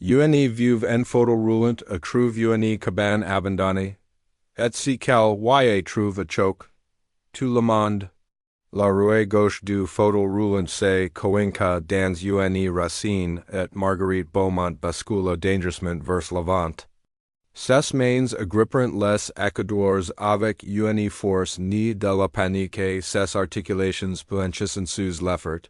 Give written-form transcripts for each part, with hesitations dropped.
Une veuve en fauteuil roulant a trouve une cabane abandonnée, et qu'elle trouve choquant, tout le monde. La rue gauche du fauteuil roulant se coinca dans une racine et Marguerite Beaumont bascule dangereusement vers l'avant. Ses mains agrippent les accoudeurs avec une force ni de la panique, ses articulations blanchissent sous l'effort.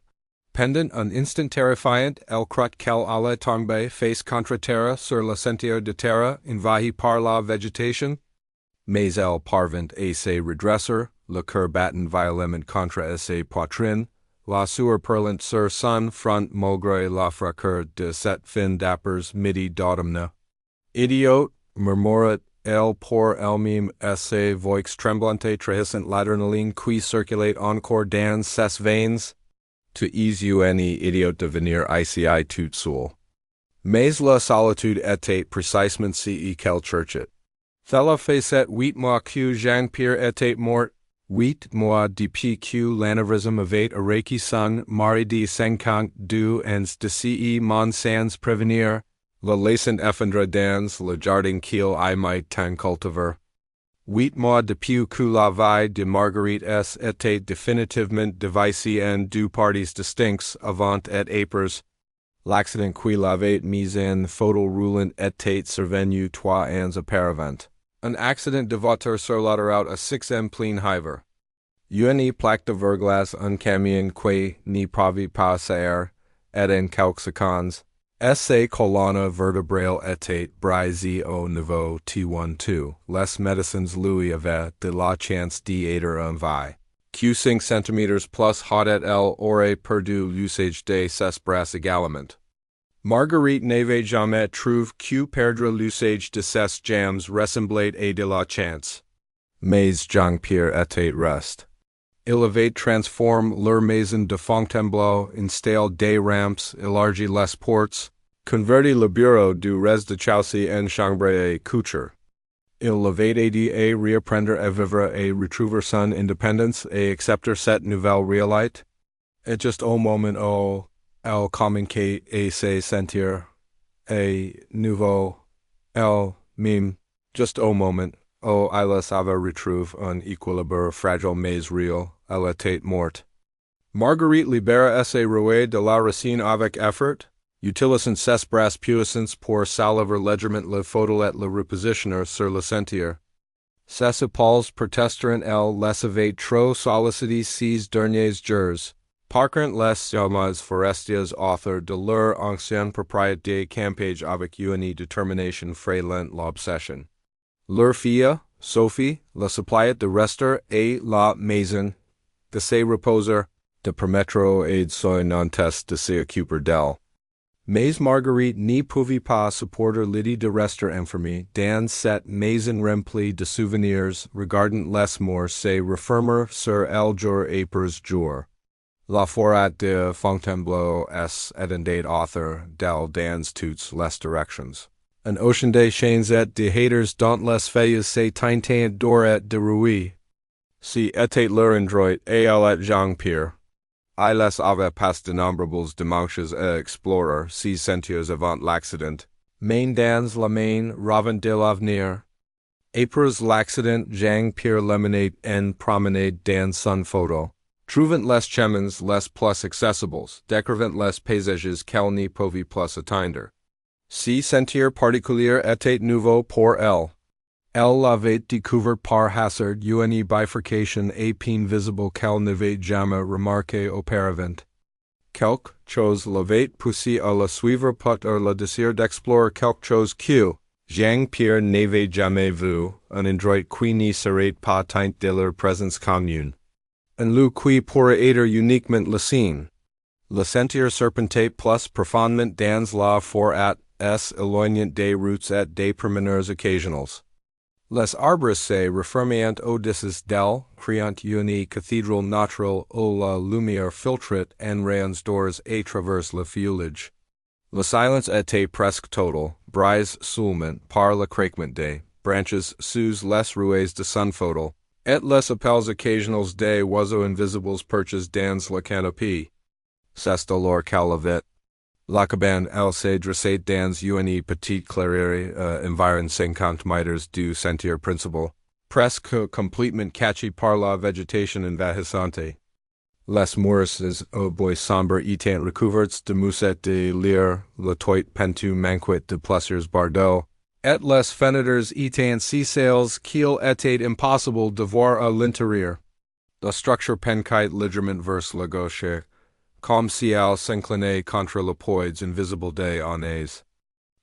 Pendant un instant terrifiant, elle croit qu'elle allait tomber face contre terre sur le sentier de terre envahi par la végétation. Mais elle parvint à se redresser, le cœur battant violemment contre sa poitrine, la sueur perlant sur son front malgré la fracture de cette fin d'après midi d'automne. Idiote, murmurait elle pour elle-même et sa voix tremblante trahissant l'adrénaline qui circulait encore dans ses veines. To ease une idiote de venir ici toute seule. Mais la solitude était précisément ce qu'elle cherchait. Cela faisait 8 mois que Jean-Pierre était mort, 8 mois depuis que l'anévrisme avait arrêté son mari de 52 ans de ce monde sans prévenir, le laissant effondrer dans le jardin qu'il aimait tant cultiver. 8 mois depuis que la vie de Marguerite était définitivement divisée en deux parties distinctes avant et après. L'accident qui l'avait mise en fauteuil roulant était survenu 3 ans auparavant. Un accident de voiture sur l'autoroute à 6 en plein hiver. Une plaque de verglas, un camion qui ne pouvait pas passer, et en quelques secondes. Sa colonne vertébrale était brisée au niveau T12. Les médecins lui avaient de la chance d'être en vie. Q 5 cm plus haut et elle aurait perdu l'usage de ses bras également. Marguerite n'avait jamais trouvé que perdre l'usage de ses jambes ressemblait à de la chance. Mais Jean-Pierre était resté. Il avait transformé leur maison de Fontainebleau, installé des rampes, élargi les portes, converti le bureau du rez-de-chaussée en chambre à coucher. Il avait aidé à reprendre à vivre et retrouver son indépendance et accepter cette nouvelle réalité. Et juste au moment où elle commençait à se sentir à nouveau elle-même, juste au moment où elle avait retrouvé un équilibre fragile mais réel, elle était morte. Marguerite libéra sa rouée de la racine avec effort, utilisant ses bras puissants pour soulever légèrement le fauteuil et le repositionner sur le sentier. Ses épaules protestaient elle les avait trop sollicités ces derniers jours. Parquant les hommes forestiers authors de leur ancienne propriété campage avec une détermination frêlant l'obsession. Leur fille, Sophie, la suppliait de rester à la maison, de se reposer, de permettre à son nantes de s'occuper d'elle. Mais Marguerite ne pouvait pas supporter l'idée de rester enfermée dans cette maison remplie de souvenirs, regardant les morts se refermer sur elle jour après jour. La forêt de Fontainebleau est étendue author d'elle dans toutes les directions. Un ocean de chaînes et de haters dont les feuilles se teintaient d'or et de rouille. Si était leur endroit et elle et Jean-Pierre. I les avait pas d'innombrables dimanches à explorer ces sentiers avant l'accident, main dans la main ravant de l'avenir. Après l'accident, Jean-Pierre lemonade en promenade dans son fauteuil, trouvant les chemins les plus accessibles, découvrant les paysages qu'elle ne pouvait plus atteindre. Ce sentier particulier était nouveau pour elle. Elle avait découvert par hasard une bifurcation à peine visible qu'elle n'avait jamais remarquée auparavant. Quelque chose l'avait poussé à la suivre par le désir d'explorer quelque chose que Jean-Pierre n'avait jamais vu, un endroit qui ne serait pas teint de leur présence commune. Un lieu qui pourrait être uniquement le sien. Le sentier serpentait plus profondément dans la forêt, éloignant des routes et des promeneurs occasionnels. Les arbres se refermaient au-dessus d'elle, créant une cathédrale naturelle où la lumière filtrait en rayons d'or à travers le feuillage. Le silence était presque total, brise seulement par le craquement des branches sous les rouées de son fauteuil, et les appels occasionnels des oiseaux invisibles perchés dans la canopée. C'est alors qu'elle avait La cabane, elle se dressait dans une petite clairière, environ 50 mètres du sentier principal, presque complètement cachée par la végétation envahissante. Les murs au bois sombre étaient recouverts de moussettes de lyre, le toit pentu manquait de plaisirs bardeaux, et les fenêtres étaient si sales qu'il était impossible de voir à l'intérieur. La structure penchait légèrement vers la gauche, comme si elle s'inclinait contre le poids invisible des années.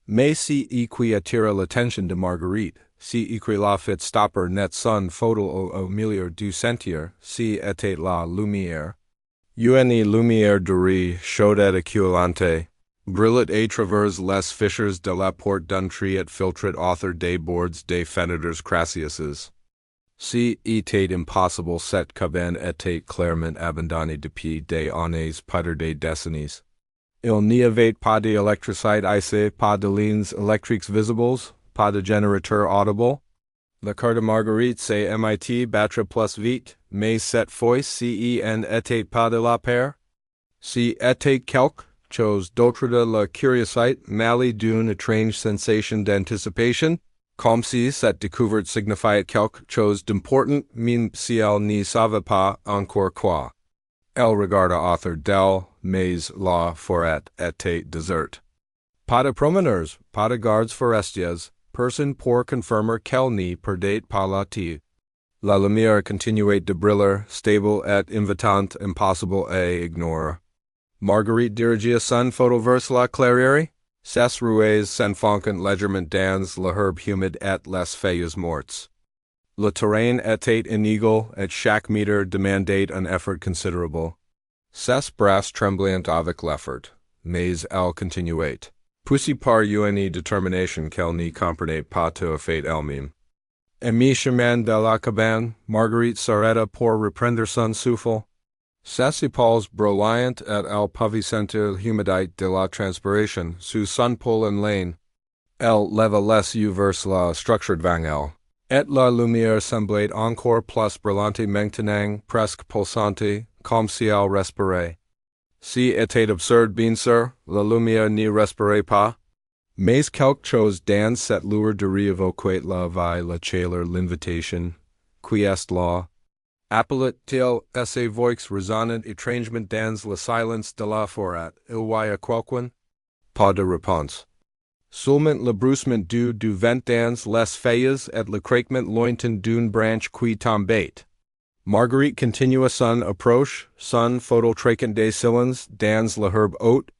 Mais si qui attira l'attention de Marguerite, si qui la fit stopper net son fauteuil au milieu du sentier, si était la lumière. Une lumière dorée, chaude et éclatante, brillait à travers les fissures de la porte d'entrée et filtrait autour des bords des fenêtres crasseuses. Si était impossible, cette cabane était clairement abandonnée depuis des années, peut-être des décennies. Il n'y avait pas d'électricité ici, pas de lignes électriques visibles, pas de générateur audible. Le cœur de Marguerite c'est mit battre plus vite, mais cette fois si était pas de la paire. Si était quelque chose d'autre de la curiosité, mêlée d'une étrange sensation d'anticipation, comme si cette découverte signifiait quelque chose d'important, même si elle n'y savait pas encore quoi. Elle regarda autour d'elle, mais la forêt était déserte. Pas de promeneurs, pas de gardes forestiers, personne pour confirmer qu'elle n'y perdait pas la tête. La lumière continuait de briller, stable et invitante, impossible à ignorer. Marguerite dirigeait son fauteuil vers la clairière. Ses roues s'enfonçaient légèrement dans l'herbe humide et les feuilles mortes. Le terrain était inégal et chaque mètre demandait un effort considérable. Ses bras tremblaient avec l'effort, mais elle continuait, poussée par une détermination qu'elle n'y comprenait pas tout à fait elle-même. À mi-chemin de la cabane, Marguerite s'arrêta pour reprendre son souffle. Ses épaules brûlantes et elle pouvait sentir l'humidité de la transpiration sous son pull en laine. Elle leva les yeux vers la structure devant elle, et la lumière semblait encore plus brillante maintenant, presque pulsante, comme si elle respirait. Si était absurde bien sûr, la lumière n'y respirait pas. Mais quelque chose dans cette lueur de évoquait la vie, la chaleur, l'invitation. Qui est là? Appelait-il et ses voix résonnant étrangement dans le silence de la forêt. Il voyait quelqu'un? Pas de réponse. Seulement le bruissement du vent dans les feuilles et le craquement lointain d'une branche qui tombait. Marguerite continua son approche, son fauteuil traquant des cylindres dans l'herbe haute.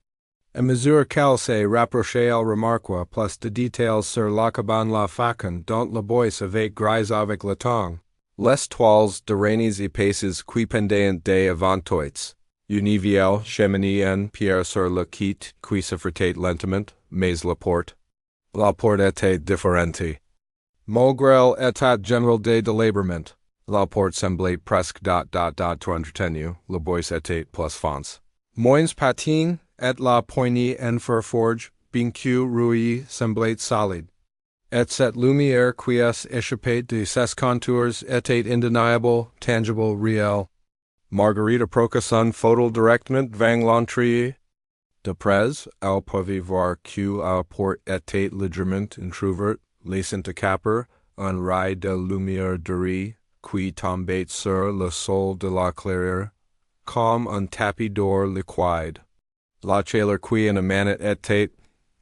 À mesure qu'elle se rapprochait, elle remarqua plus de détails sur la cabane la façon dont le bois avait gris avec le temps. Les toiles d'araignées épaisses qui pendaient des avantoites. Une vieille cheminée en pierre sur le quete qui se frottait lentement, mais la porte. La porte était différente. Malgré l'état général de délabrement, la porte semblait presque trop entretenue, le bois était plus fonce. Moins patine, et la poignée en fer forge, bien que rouillée, semblait solide. Et cette lumière qui échappait de ses contours était indéniable, tangible, réelle. Marguerite approcha son fauteuil directement devant l'entrée. De près, elle pouvait voir que la porte était légèrement entrouverte, laissant échapper un ray de lumière dorée qui tombait sur le sol de la clairière, comme un tapis d'or liquide. La chaleur qui en émanait était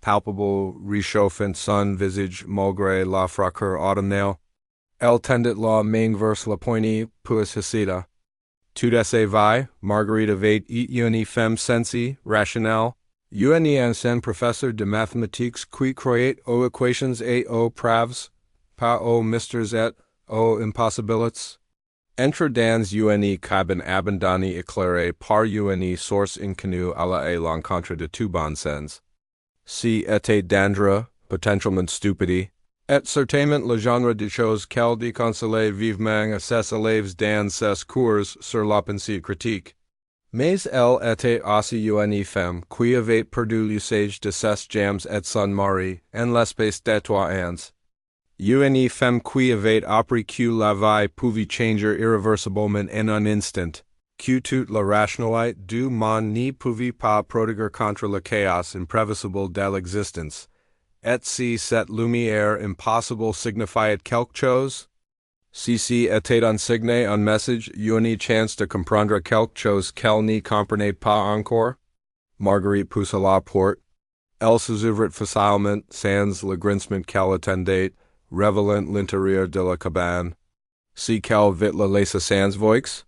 palpable, réchauffant son visage malgré la fraîcheur automnale. Elle tendit la main vers la poignée, puis hésita. Tout assez vrai, Marguerite avait une femme sensée, rationnelle, une ancienne professeur de mathématiques qui croyait aux équations et aux preuves, pas aux mystères et aux impossibilités. Entre dans une cabine abandonnée éclairée par une source inconnue alla à l'encontre de tout bon sens. Si était dangereux, potentiellement stupide, et certainement le genre de choses qu'elle déconseillait vivement à ses élèves dans ses cours sur la pensée critique. Mais elle était aussi une femme qui avait perdu l'usage de ses jambes et son mari en l'espace de 3 ans. Une femme qui avait appris que la vie pouvait changer irréversiblement en un instant, Que toute la rationalité du monde ne pouvait pas protéger contre le chaos imprévisible de l'existence. Et si cette lumière impossible signifiait quelque chose? Si était insigné un message, une chance de comprendre quelque chose qu'elle ne comprenait pas encore? Marguerite poussa la porte. Elle s'ouvrit facilement, sans le grincement qu'elle attendait, révélant l'intérieur de la cabane. Si qu'elle vit la laissa sans voix?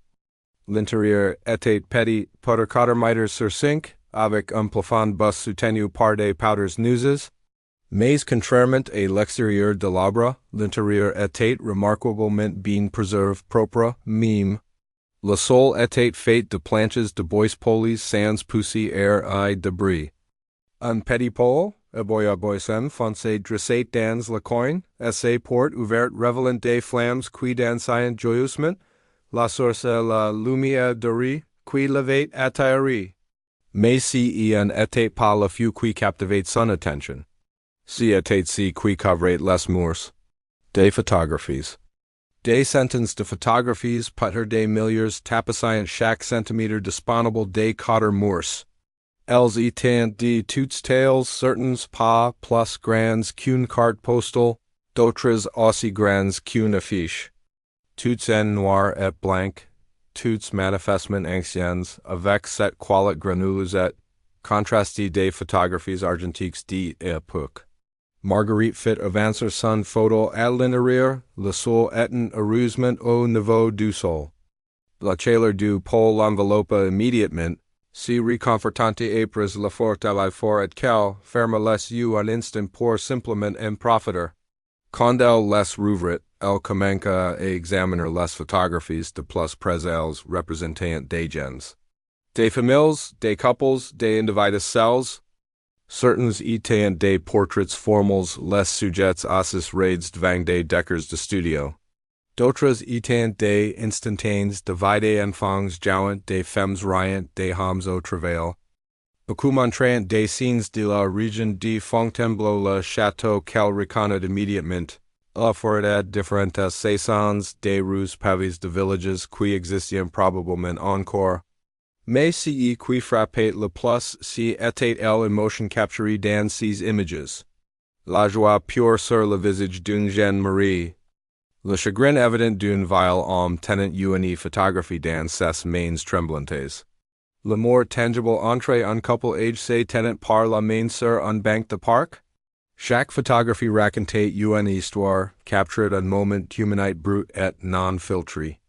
L'intérieur était petit, pour 4 mètres sur 5, avec un plafond bas soutenu par des powders nuises. Mais contrairement à l'extérieur de l'arbre, l'intérieur était remarquablement bien préservé, propre, mime. Le sol était fait de planches de bois polies sans poussière et débris. Un petit pôle, boisen foncé dressé dans le coin, et ses portes ouvertes révélant des flammes qui dansaient joyeusement. La source est la lumière dorée qui l'avait atterri. Mais si en était pas le feu qui captivait son attention. Si était qui couvrait les murs. Des photographies. Des centaines de photographies putter des milliers tapissaient chaque centimètre disponible des 4 murs. Elles étaient de toutes tailles, certaines pas plus grandes qu'une carte postale, d'autres aussi grandes qu'une affiche. Toutes en noir et blanc, toutes manifestement anciennes, avec cette qualité granuleuse, contrastée des photographies argentiques d'époque. Marguerite fit avancer son photo à l'intérieur, le sol étant heureusement au niveau du sol. La chaleur du pôle l'enveloppa immédiatement, si réconfortante après l'effort à l'effort et qu'elle ferma les yeux un instant pour simplement en profiter. Quand elle les rouvrit, elle commença à examiner les photographies de plus près elles représentant des gens. Des familles, des couples, des individus seuls. Certains étaient des portraits formels, les sujets assis raids devant des décors de studio. D'autres étaient des instantanées de vie des enfants jouant, des femmes riant, des hommes au travail. Beaucoup montrant des scènes de la région de Fontainebleau, le château qu'elle reconnaît immédiatement. La forêt à différentes saisons, des rues pavées de villages qui existent probablement encore. Mais ce qui frappait le plus, si était elle émotion capturée dans ces images. La joie pure sur le visage d'une jeune Marie. Le chagrin évident d'une vieille homme tenant une photographie dans ses mains tremblantes. L'amour tangible entre un couple âgé tenant par la main sur un banc de parc. Chaque photographie racontait une histoire, captured un moment humanite brut et non filtré.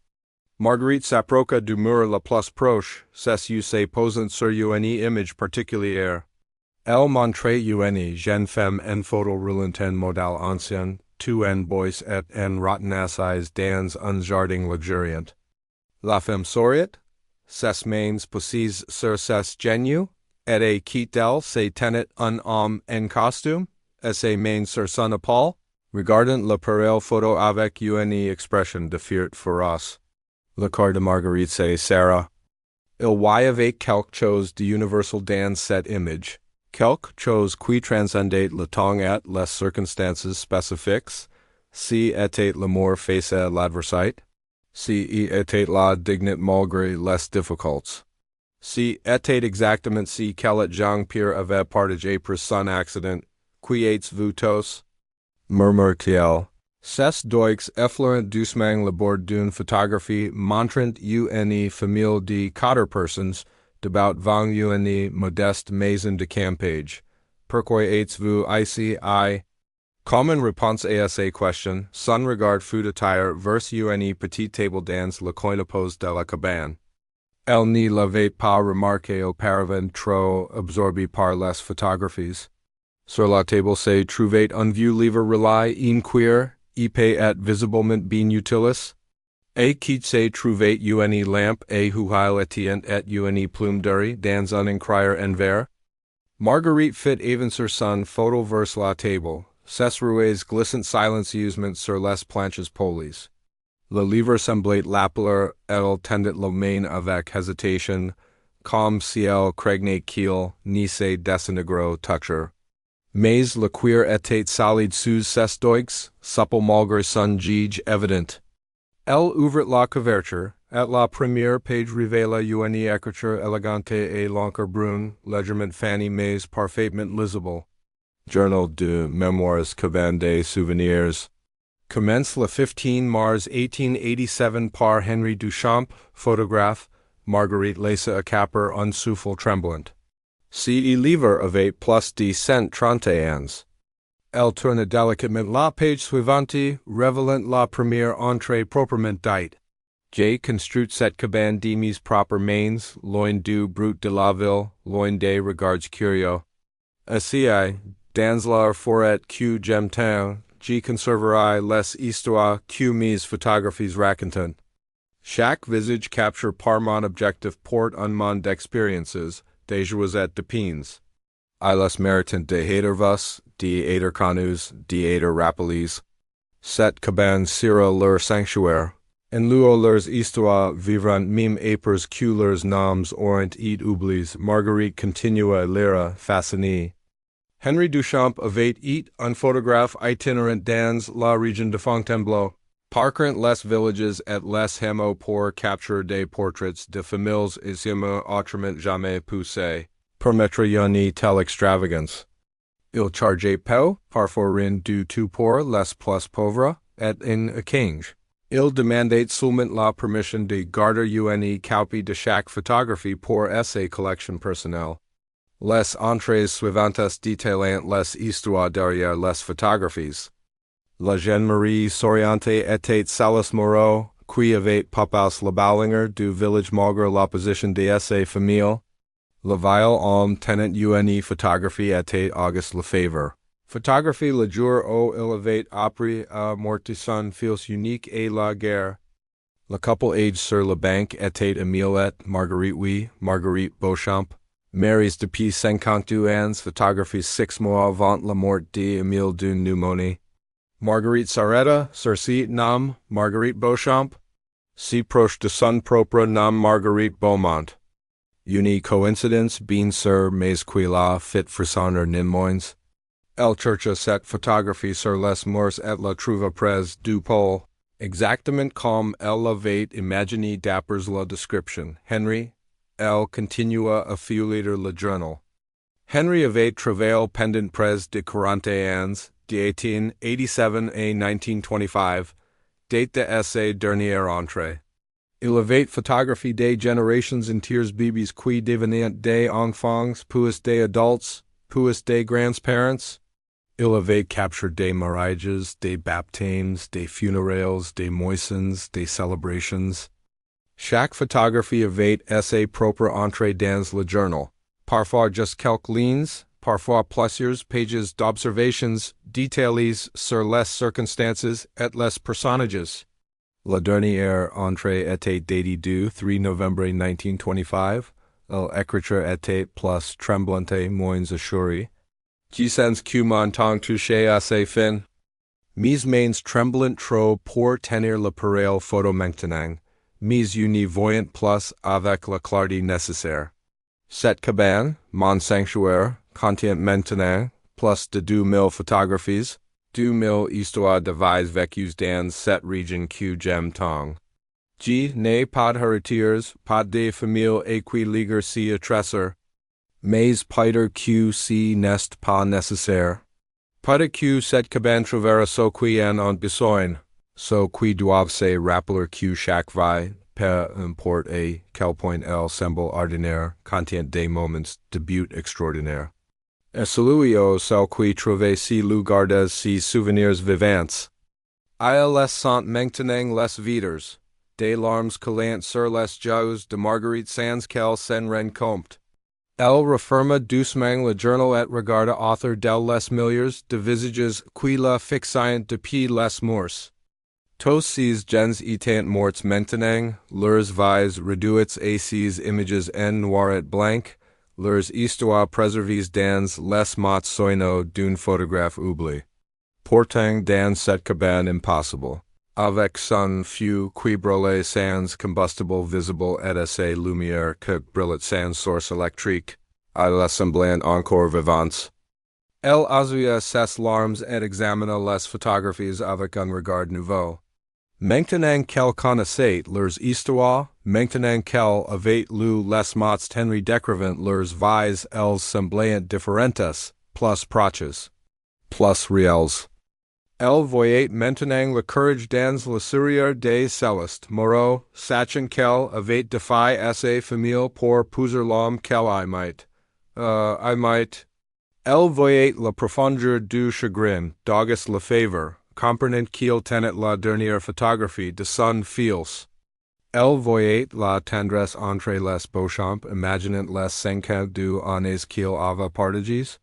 Marguerite s'approcha du mur le plus proche, s'assit posant sur une image particulière. Elle montrait une jeune femme en photo roulant en modèle ancien, tout en bois et en rotten assise dans un jardin luxuriant. La femme souriait, ses mains posées sur ses genoux, et qu'elle se tenait un homme en costume, et ses mains sur son épaule, regardant l'appareil photo avec une expression de fierté féroce. Le corps de Marguerite se serra. Il y avait quelque chose d'universel dans cette image, quelque chose qui transcendait le temps et les circonstances spécifiques. Si était l'amour face à l'adversité. Si était la dignité malgré les difficultés. Si était exactement si quel Jean-Pierre avait partagé pour son accident, qui êtes-vous tous? Murmura-t-elle. Ces doigts effleurent doucement le bord d'une photographie montrant une famille de 4 personnes, debaut devant une modeste maison de campage. Pourquoi êtes-vous ici? Common réponse à ces questions, son regard fut attiré vers une petite table dans le coin opposé de la cabane. Elle ne l'avait pas remarqué auparavant, trop absorbée par les photographies. Sur la table se trouvait un vieux livre relais inquiet, épais et visiblement bien utilis. Et qui se trouvait une lampe et huile éteinte et une plume dorée dans un encrier en verre. Marguerite fit avancer son photo vers la table. Ses roues glissant silencieusement sur les planches polies. Le livre semblait l'appeler, elle tendait la main avec hésitation, comme si elle craignait qu'il ne se désengagre toucher. Mais le cuir était solide sous ses doigts, supple malgré son gige évident. Elle ouvrit la couverture, At la première page révèle une écriture élégante et l'encre légèrement Fanny mais parfaitement lisible. Journal de Mémoires Cabane des Souvenirs. Commence le 15 mars 1887 par Henry Duchamp, photographe, Marguerite laissa a caper un souffle tremblant. Si livre avait plus de 130 ans. Elle tourne délicatement la page suivante, révélant la première entrée proprement dite. J. construit cette cabane de mes propres mains, loin du brut de la ville, loin des regards curieux. Ainsi, dans la forêt que j'aime tant, je conserverai les histoires que mes photographies racontent. Chaque visage capture par mon objectif porte un monde d'expériences, de joies et de peines. I les méritant de hater vos, de hater connus, de hater rappelés. Cette cabane sera leur sanctuaire. En lieu leurs histoires vivront même épers que leurs noms auront été oubliés. Marguerite continua à lire, fascinée. Henry Duchamp avait été un photographe itinérant dans la région de Fontainebleau, parcourant les villages et les hameaux pour capturer des portraits de familles aisément autrement jamais poussées, permettre une telle extravagance. Il chargeait peu, parfois rien du tout pour les plus pauvres, et en échange. Il demandait seulement la permission de garder une copie de chaque photographie pour sa collection personnelle. Les entrées suivantes détailant les histoires derrière les photographies. La jeune Marie souriante était Salas Moreau, qui avait papas le Ballinger du village malgré l'opposition de sa famille. Le vieil homme tenant une photographie était Auguste Lefebvre. Photographie le jour où il avait appris à morte son fils unique et la guerre. Le couple âgé sur la banque était Émile Marguerite Beauchamp. Maries depuis 52 ans, photographie 6 mois avant la mort d'Émile d'une pneumonie. Marguerite s'arrêta sur ce nom, Marguerite Beauchamp, si proche de son propre nom Marguerite Beaumont. Une coïncidence bien sûr, mais qui la fit frissonner néanmoins. Elle chercha cette photographie sur les murs et la trouva près du pôle, exactement comme elle l'avait imaginé d'après la description. Henry, elle continua à feuilleter le journal. Henry avait travaillé pendant près de 40 ans, de 1887 à 1925, date de sa dernière entrée. Il avait photographié des générations entières bébés qui devenaient des enfants, puis des adultes, puis des grands-parents. Il avait capturé des mariages, des baptêmes, des funérailles, des moissons, des célébrations. Chaque photographie avait sa propre entrée dans le journal, parfois juste quelques lignes, parfois plusieurs pages d'observations détaillées sur les circonstances et les personnages. La dernière entrée était datée du 3 novembre 1925. L'écriture était plus tremblante, moins assurée. Je sens que mon temps touché à ses fins. Mes mains tremblent trop pour tenir l'appareil photo maintenant, mais une voyant plus avec la clarté nécessaire. Cette cabane, mon sanctuaire, contient maintenant plus de 2000 photographies, 2000 histoires de vies vécues dans cette région que j'aime tant. Je n'ai pas d'héritiers, pas de famille et qui liguer si attresseur. Mais Peter que si n'est pas nécessaire. Peter que cette cabane trouvera ce qui en ont besoin, ce qui doivent se rappeler que chaque vie, peu importe à quel point elle semble ordinaire, contient des moments de beauté extraordinaire. Et celui au celle qui trouve si lu garde si souvenirs vivants. Il les sont maintenant les viders, des larmes coulant sur les joues de Marguerite sans qu'elle s'en rende compte. Elle referma doucement le journal et regarda author des les milliers de visages qui la fixaient depuis les morts. Tous ces gens étant morts maintenant, leurs vies réduites à ces images en noir et blanc, leurs histoires préservées dans les mots soigneux d'un photographe oublié. Pourtant dans cette cabane impossible, avec son feu qui brûlait sans combustible visible et sa lumière qui brillait sans source électrique, à la semblant encore vivante. Elle essuya ses larmes et examina les photographies avec un regard nouveau. Maintenant qu'elle connaissait leurs histoires, maintenant qu'elle avait lu les mots Henry décrivant leurs vies elles semblaient différentes, plus proches, plus réelles. Elle voyait maintenant le courage dans le sourire des célestes moreaux, sachant qu'elle avait défié assez famille pour pousser l'homme qu'elle I might. Elle voyait la profondeur du chagrin d'Auguste Lefebvre, comprenant qu'il tenait la dernière photographie de son fils. Elle voyait la tendresse entre les Beauchamp, imaginant les 52 années qu'il avait partagées.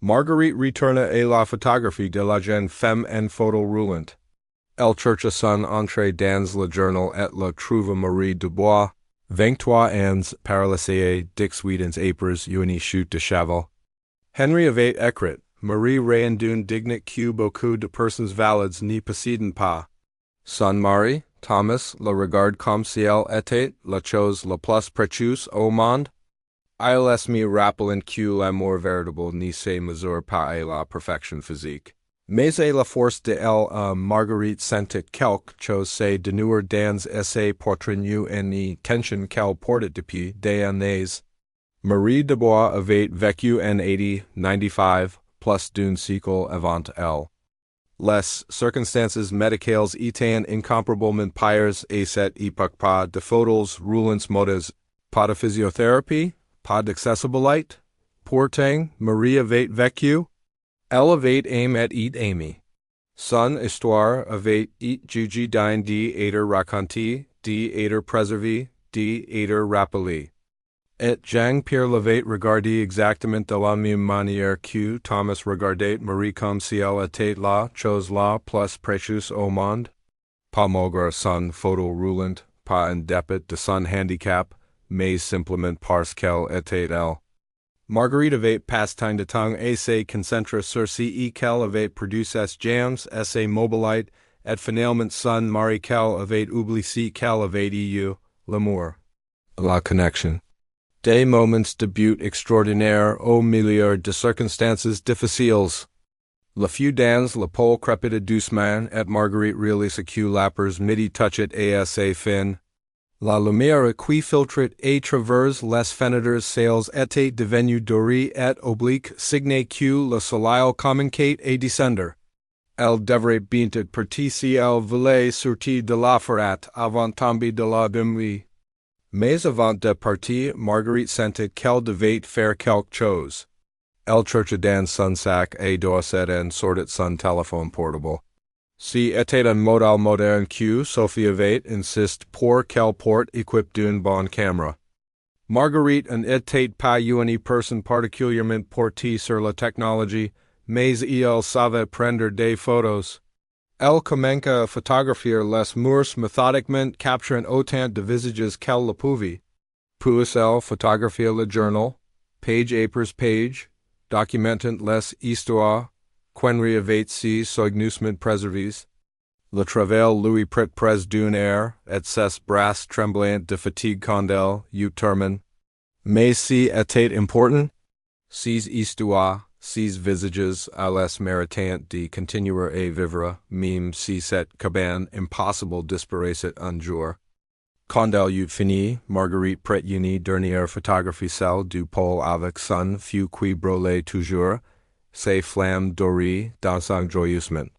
Marguerite retourna à la photographie de la jeune femme en photo roulante. Elle chercha son entrée dans le journal et la trouva Marie Dubois, 23 ans, paralysée, d'excédents épres, une chute de cheval. Henry avait écrit, Marie rayonnant digne que beaucoup de personnes valides n'y possédent pas. Son mari, Thomas, la regarde comme si elle était la chose la plus précieuse au monde. Il me rappelant que l'amour véritable ne se mesure pas à la perfection physique. Mais à la force de elle, Marguerite sentait quelque chose se dénouer dans ses poitrines une tension qu'elle portait depuis des années. Marie Dubois avait vécu en 95, plus d'un siècle avant elle. Les circonstances médicales étaient incomparablement pires à cette époque, pas de fauteuils roulants modes, pas de physiothérapie, pas d'accessibilité. Pourtant, Marie avait vécu. Elle avait aimé et aimé. Son histoire avait été jugée digne d'être racontée, d'être préservée, d'être rappelée. Et Jean-Pierre l'avait regardé exactement de la même manière que Thomas regardait Marie comme si elle était la chose la plus précieuse au monde. Pas malgré son photo roulante, pas en dépit de son handicap, mais simplement parce qu'elle était elle. Marguerite avait passé tant de temps à se concentrer sur ce qu'elle avait produit ses jams, à se mobiliser, et finalement son mari qu'elle avait oublié qu'elle avait eu, l'amour. La connexion. Des moments de beauté extraordinaire au milieu de circonstances difficiles. Le fut dans la pole crépita doucement et Marguerite réalisa que l'appers midi touchait à assez fin. La lumière qui filtrait à travers les fenêtres sales était devenue dorée et oblique, signe que le soleil commençait à descendre. Elle devrait bientôt partir si elle voulait sortir de la forêt avant tomber de la nuit. Mais avant de partir, Marguerite sentait qu'elle devait faire quelque chose. Elle chercha dans son sac à dos et sortit son téléphone portable. Si était un modèle moderne que Sophie avait insisté pour qu'elle porte équipé d'une bonne caméra. Marguerite n'était pas une personne particulièrement portée sur la technologie, mais elle savait prendre des photos. Elle commença à photographier les murs méthodiquement, capturant autant de visages qu'elle le pouvait. Puis elle photographia le journal, page après page, documentant les histoires, qu'Henri avait si soigneusement préservées. Le travail lui prit près d'une heure, et ses bras tremblaient de fatigue quand elle eut terminé. Mais si était important, ces histoires, ces visages, allaient méritant de continuer à vivre, même si cette cabane impossible disparaissait un jour. Quand elle eut fini, Marguerite prit une dernière photographie, celle du pôle avec son feu qui brûlait toujours, ses flammes dorées dans son joyeusement.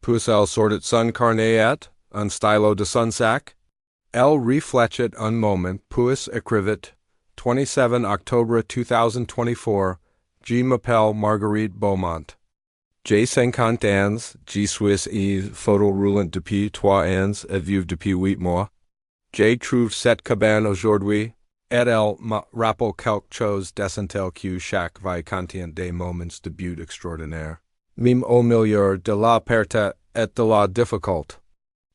Puis elle sortit son carnet et un stylo de son sac. Elle réfléchit un moment, puis écrivit 27 octobre 2024. Je m'appelle Marguerite Beaumont. J'ai 50 ans, je suis et photo roulant depuis 3 ans et veuve depuis 8 mois. J'ai trouvé cette cabane aujourd'hui, et elle me rappelle quelque chose d'essentiel que chaque vie contient des moments de beauté extraordinaire. Même au milieu de la perte et de la difficulté.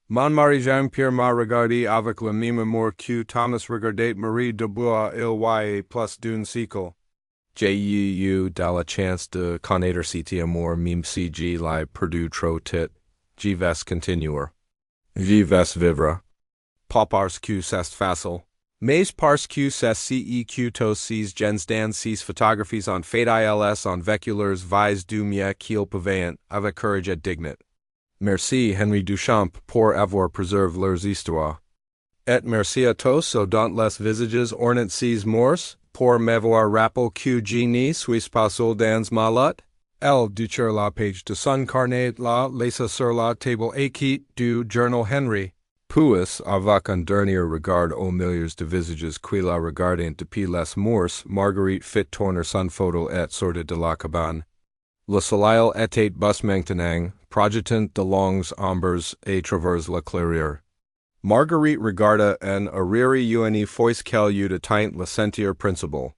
Mon mari Jean-Pierre m'a regardé avec le même amour que Thomas regardait Marie Dubois il y a plus d'un siècle. J'ai eu de la chance de connaître cet amour même si je l'ai perdu trop tôt. Je vais continuer. Je vais vivre. Pas parce que c'est facile, mais parce que c'est si que tous ces gens dans ces photographies en fait ils ont vécu leurs vies du mieux qu'ils pouvaient avec courage et dignité. Merci Henry Duchamp pour avoir préservé leurs histoires. Et merci à tous dont les visages ornent ces morts, pour m'avoir rappelé que je ne suis pas seul dans ma lutte. Elle duture la page de son carnet la laissa sur la table écrite du journal Henry. Puis, avec un dernier regard aux milliers de visages qui la regardent depuis les morts, Marguerite fit tourner son photo et sortit de la cabane. Le soleil était bas maintenant, projetant de longues ombres à travers la clairière. Marguerite regarda en arrière une fois qu'elle eut atteint le sentier principal.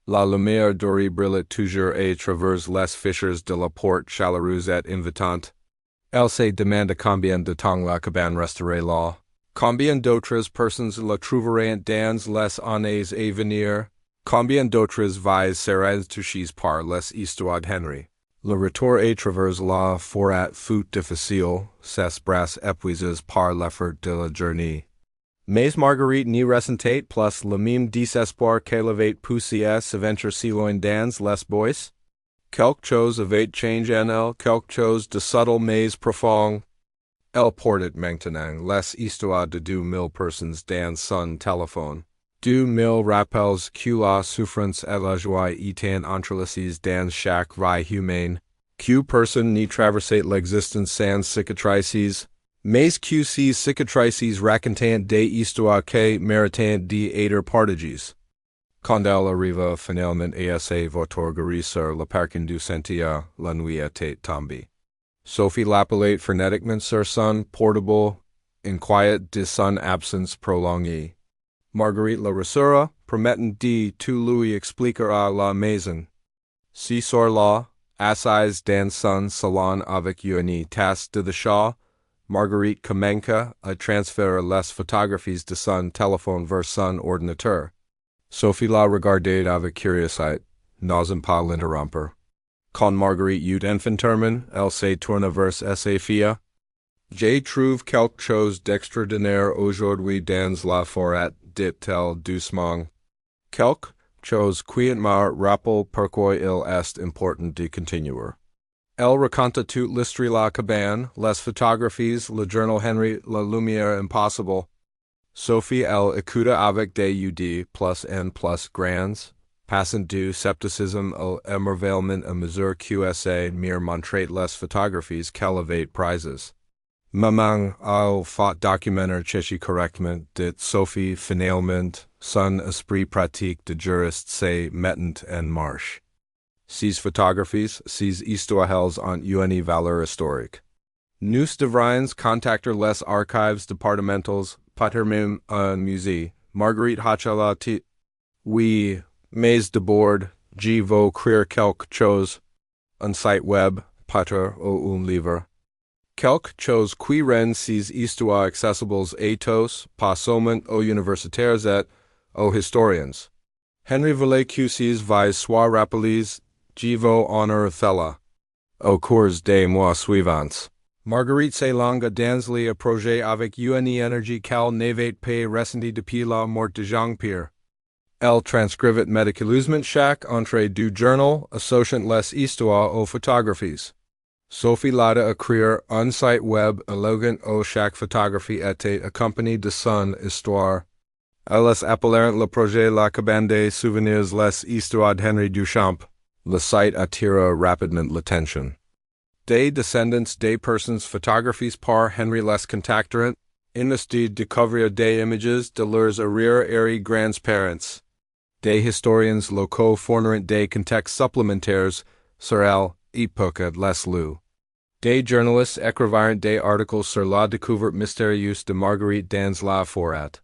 La lumière dorée brillait toujours à travers les fissures de la porte chaleureuse et invitante. Elle se demanda combien de temps la cabane resterait là. Combien d'autres personnes la trouveraient dans les années à venir? Combien d'autres vies seraient touchées par les histoires d'Henry? Le retour à travers la forêt fut difficile, ses bras épuisés par l'effort de la journée. Mais Marguerite n'y ressentait plus le même désespoir qu'elle avait poussé à s'aventurer si loin dans les bois. Quelque chose avait changé en elle, quelque chose de subtle mais profond. Elle portait maintenant les histoires de 2000 personnes dans son téléphone. 2000 rappels que la souffrance et la joie étaient entrelacées dans chaque vie humaine. Que personne n'y traversait l'existence sans cicatrices. Mais que ces cicatrices racontaient des histoires qui méritaient d'être partagées. Quand elle arriva finalement à se voter sur le parking du sentier, la nuit était tombée. Sophie l'appelait frénétiquement sur son portable, inquiète de son absence prolongée. Marguerite la rassura, promettant de tout lui expliquer à la maison. Ce soir-là, assise dans son salon avec une tasse de chat, Marguerite commença à transférer les photographies de son téléphone vers son ordinateur. Sophie la regardait avec curiosité, n'osant pas l'interrompre. Quand Marguerite eut enfin terminé, elle se tourna vers sa fille. Je trouve quelque chose d'extraordinaire aujourd'hui dans la forêt, dit-elle doucement. Quelque chose qui me rappelle pourquoi il est important de continuer. Elle raconta toute l'histoire de la cabane, les photographies, le journal Henry, la lumière impossible. Sophie elle écouta avec des yeux plus en plus grands, passant du scepticisme à l'émerveillement à mesure qu'elle me montrait les photographies qu'elle avait prises. Maman a fait documenter ceci correctement, dit Sophie finalement, son esprit pratique de juriste se mettant en marche. Ces photographies, ces histoires ont une valeur historique. Nous devrions contacter les archives départementales, peut-être un musée. Marguerite Hachala Oui, mais d'abord, je veux créer quelque chose. Un site web, peut-être, ou un livre. Quelque chose qui rend ces histoires accessibles à tous, pas seulement aux universitaires et aux historiens. Henry voulait que ces vies soient rappelées, je veux honor cela. Au cours des mois suivants. Marguerite se longa dans le projet avec une énergie qu'elle n'avait pas ressentie depuis la mort de Jean-Pierre. Elle transcrivit méticuleusement chaque entrée du journal, associant les histoires aux photographies. Sophie lada écrire un site web élégant où chaque photographie était accompagnée de son histoire. Elles appelèrent le projet la cabane des souvenirs les histoires d'Henry Duchamp. Le site attira rapidement l'attention. Des descendants des personnes photographies par Henry les contacteront, inus de découvrir des images de leurs arrière-grands-parents. Des historiens locaux fourniront des contextes supplémentaires sur elle, époque les lus. Des journalistes écrivirent des articles sur la découverte mystérieuse de Marguerite dans la forêt.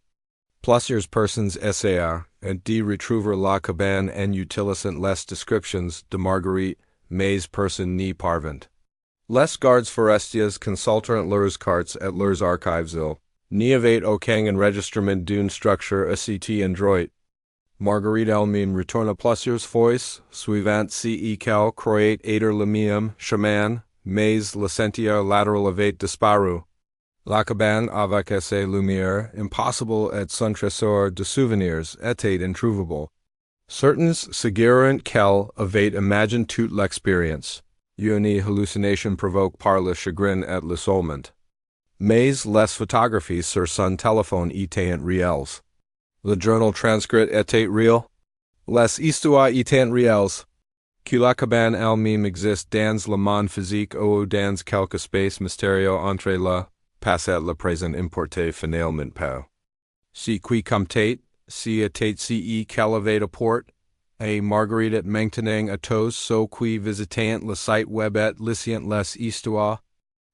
Plusieurs personnes essayèrent de retrouver la cabane en utilisant les descriptions de Marguerite, mais personne n'y parvint. Les gardes forestiers consultèrent leurs cartes et leurs archives. Il n'y avait aucun enregistrement d'une structure assez endroite. Marguerite elle-même retourna plusieurs fois, suivant ce qu'elle croyait être le même chemin, mais le sentier latéral avait disparu. La cabane avec ses lumières, impossible et son trésor de souvenirs, était introuvable. Certains suggérèrent qu'elle avait imaginé toute l'expérience. Une hallucination provoque par le chagrin et l'isolement. Mais les photographies sur son téléphone étaient réelles. Le journal transcrit était réel. Les histoires étaient réelles. Que la cabane elle-même existe dans le monde physique ou dans quelque espace mystérieux entre le passé et le présent importé finalement pas. Si qui comme tête, si était si qu'elle avait apport, et Marguerite maintenant à tous ceux qui visitant le site web et lisant les histoires.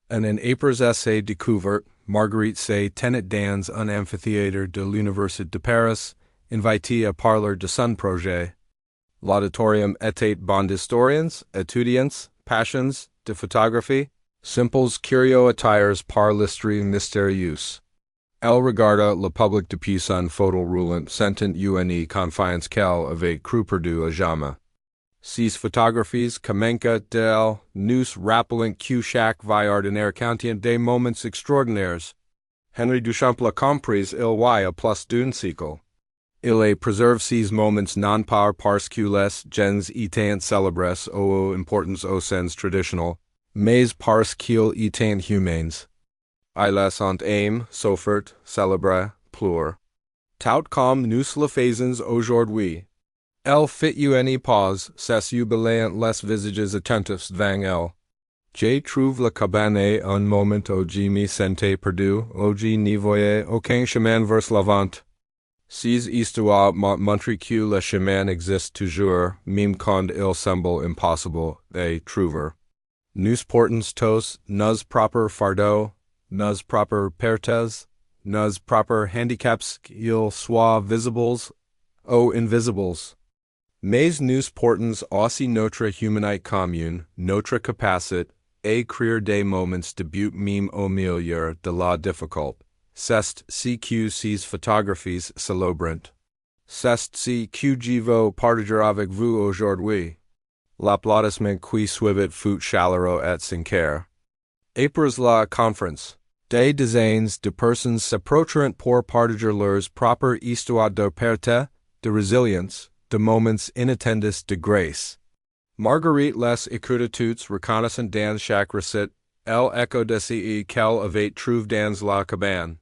En après essai découvre, Marguerite s'est tenait dans un amphithéâtre de l'Université de Paris, invitée à parler de son projet. L'auditorium était bon d'historiens, étudiants, passions de photographie, simples curieux attires par l'histoire mystérieuse. Elle regarda le public depuis son fauteuil roulant sentant une confiance qu'elle avait cru perdue à jamais. Ces photographies commencent d'elle nous rappelant que chaque vie ordinaire contient des moments extraordinaires. Henri Duchamp l'a compris il y a plus d'un siècle. Il a préservé ces moments non pas parce que les gens étaient célèbres ou importants au sens traditionnel, mais parce qu'ils étaient humains. Ils ont aimé, souffert, célébré, pleuré. Tout comme nous le faisons aujourd'hui. Elle fit une pause, ses yeux balayant les visages attentifs devant elle. Je trouve la cabane un moment où je me sentais perdu, où je n'y voyais aucun chemin vers l'avant. Ces histoires montrent que le chemin existe toujours, même quand il semble impossible à trouver. Nous portons tous nos propres fardeaux, nos propres pertes, nos propres handicaps, qu'ils soient visibles ou invisibles. Mais nous portons aussi notre humanité commune, notre capacité à créer des moments de but même au milieu de la difficult. C'est ce que ces photographies célébrent. C'est ce que je veux partager avec vous aujourd'hui. L'applaudissement qui suivit fut chaleureux et sincère. Après la conférence, des dizaines de personnes s'approcheront pour partager leurs propres histoires de perte, de résilience, de moments inattendus de grâce. Marguerite les écouta toutes reconnaissant dans chaque recette, elle écho de ce qu'elle avait trouvé dans la cabane.